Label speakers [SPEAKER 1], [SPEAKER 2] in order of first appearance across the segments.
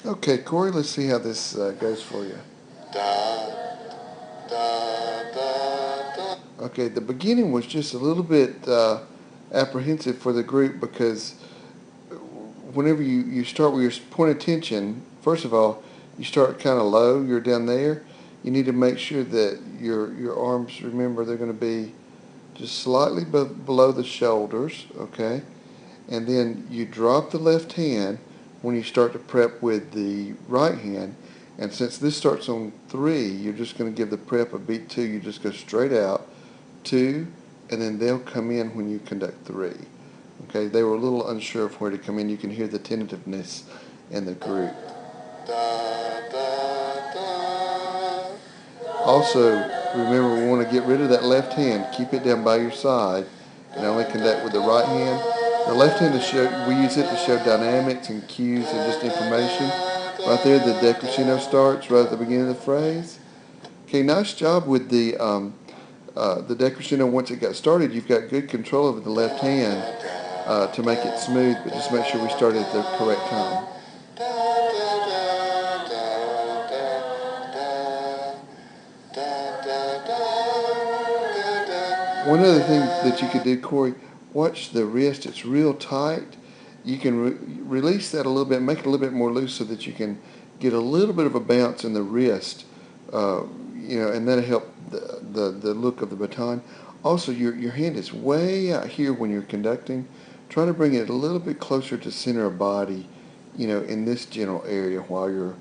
[SPEAKER 1] Okay, Corey, let's see how this goes for you. Okay, the beginning was just a little bit apprehensive for the group because whenever you start with your point of tension, first of all, you start kind of low, you're down there. You need to make sure that your arms, remember, they're going to be just slightly below the shoulders, okay? And then you drop the left hand when you start to prep with the right hand. And since this starts on 3, you're just going to give the prep a beat 2. You just go straight out, 2, and then they'll come in when you conduct 3. Okay, they were a little unsure of where to come in. You can hear the tentativeness in the group. Also, remember, we want to get rid of that left hand. Keep it down by your side and only conduct with the right hand. The left hand, we use it to show dynamics and cues and just information. Right there, the decrescendo starts right at the beginning of the phrase. Okay, nice job with the decrescendo. Once it got started, you've got good control over the left hand to make it smooth, but just make sure we start at the correct time. One other thing that you could do, Corey, watch the wrist. It's real tight. You can release that a little bit, make it a little bit more loose so that you can get a little bit of a bounce in the wrist, and that'll help the look of the baton. Also, your hand is way out here when you're conducting. Try to bring it a little bit closer to center of body, in this general area while you're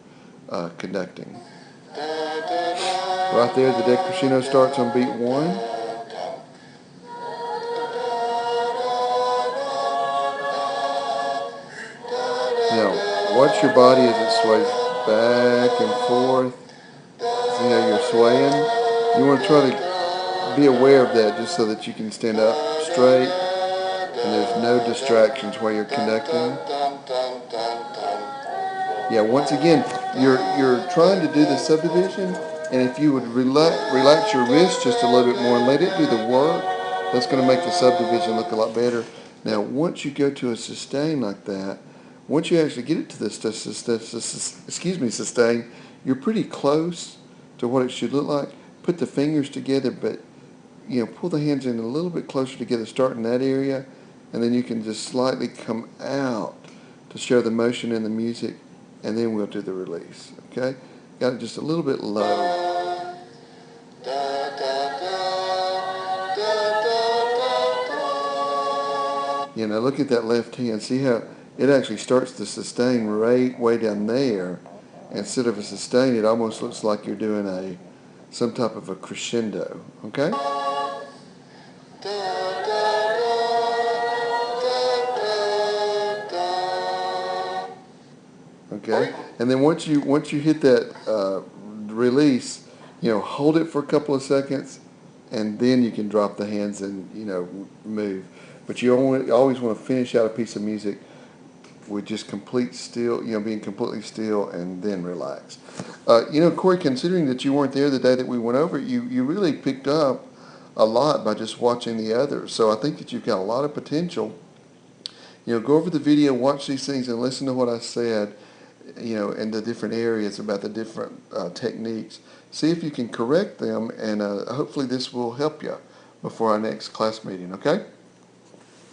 [SPEAKER 1] conducting. Right there, the decrescendo starts on beat 1. Now, watch your body as it sways back and forth. See how you're swaying? You want to try to be aware of that just so that you can stand up straight and there's no distractions while you're conducting. Yeah, once again, you're trying to do the subdivision, and if you would relax your wrist just a little bit more and let it do the work, that's going to make the subdivision look a lot better. Now, once you go to a sustain like that, once you actually get it to the sustain, you're pretty close to what it should look like. Put the fingers together, but pull the hands in a little bit closer together, start in that area, and then you can just slightly come out to show the motion in the music, and then we'll do the release. Okay? Got it just a little bit low. Now look at that left hand. See how it actually starts to sustain right way down there. Instead of a sustain, it almost looks like you're doing some type of a crescendo. Okay? Okay, and then once you hit that release, hold it for a couple of seconds, and then you can drop the hands and move. But you always want to finish out a piece of music with just complete still, being completely still, and then relax. Corey, considering that you weren't there the day that we went over it, you really picked up a lot by just watching the others. So I think that you've got a lot of potential. Go over the video, watch these things, and listen to what I said, in the different areas about the different techniques. See if you can correct them, and hopefully this will help you before our next class meeting, okay?